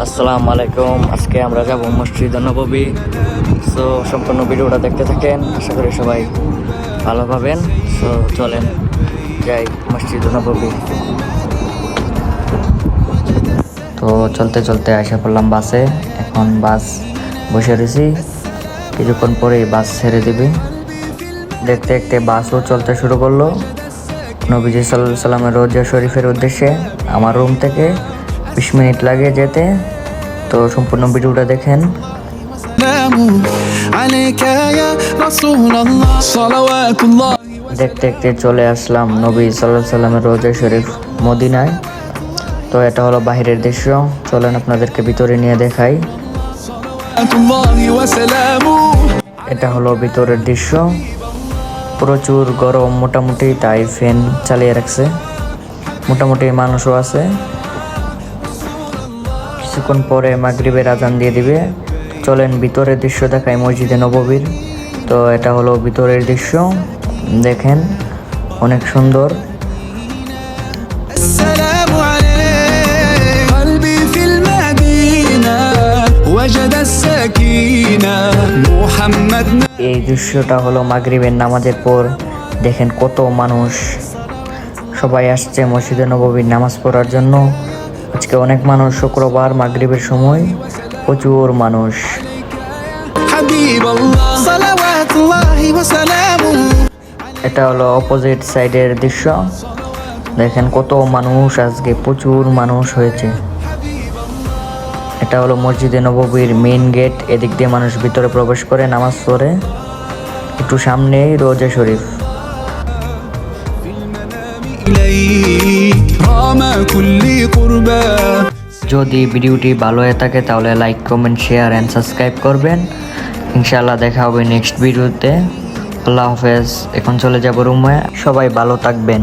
আসসালামু আলাইকুম। আজকে আমরা যাব মসজিদ নববী। সো সম্পূর্ণ ভিডিওটা দেখতে থাকেন, আশা করি সবাই ভালো পাবেন। সো চলেন যাই মসজিদ নববী। তো চলতে চলতে আসা পড়লাম বাসে। এখন বাস বসে রয়েছি, কিছুক্ষণ পরেই বাস ছেড়ে দিবি। দেখতে দেখতে বাসও চলতে শুরু করলো নবীজি সাল্লাল্লাহু আলাইহি সাল্লামের রোজা শরীফের উদ্দেশ্যে। আমার রুম থেকে 20 মিনিট লাগে যেতে। তো সম্পূর্ণ ভিডিওটা দেখেন। দেখতে দেখতে চলে আসলাম নবী সাল্লাল্লাহু আলাইহি সাল্লামের রোজা শরীফ মদিনায়। তো এটা হলো বাহিরের দৃশ্য, চলেন আপনাদেরকে ভিতরে নিয়ে দেখাই। এটা হলো ভিতরের দৃশ্য, প্রচুর গরম মোটামুটি, তাই ফ্যান চালিয়ে রাখছে। মোটামুটি মানুষও আছে। কিছুক্ষণ পরে মাগরিবের আজান দিয়ে দিবে। চলেন ভিতরের দৃশ্য দেখাই মসজিদে নববীর। তো এটা হলো ভিতরের দৃশ্য, দেখেন অনেক সুন্দর। এই দৃশ্যটা হলো মাগরিবের নামাজের পর। দেখেন কত মানুষ, সবাই আসছে মসজিদে নববীর নামাজ পড়ার জন্য। আজকে অনেক মানুষ, শুক্রবার মাগরিবের সময় প্রচুর মানুষ। এটা হলো অপোজিট সাইডের দৃশ্য, দেখেন কত মানুষ, আজকে প্রচুর মানুষ হয়েছে। এটা হলো মসজিদে নববীর মেইন গেট, এদিক দিয়ে মানুষ ভিতরে প্রবেশ করে নামাজ পড়ে। একটু সামনেই রোজা শরীফ। যদি ভিডিওটি ভালো হয়ে থাকে তাহলে like, comment, share and subscribe করবেন। ইনশাআল্লাহ দেখা হবে নেক্সট ভিডিওতে। আল্লাহ হাফেজ। এখন চলে যাব রুমে, সবাই ভালো থাকবেন।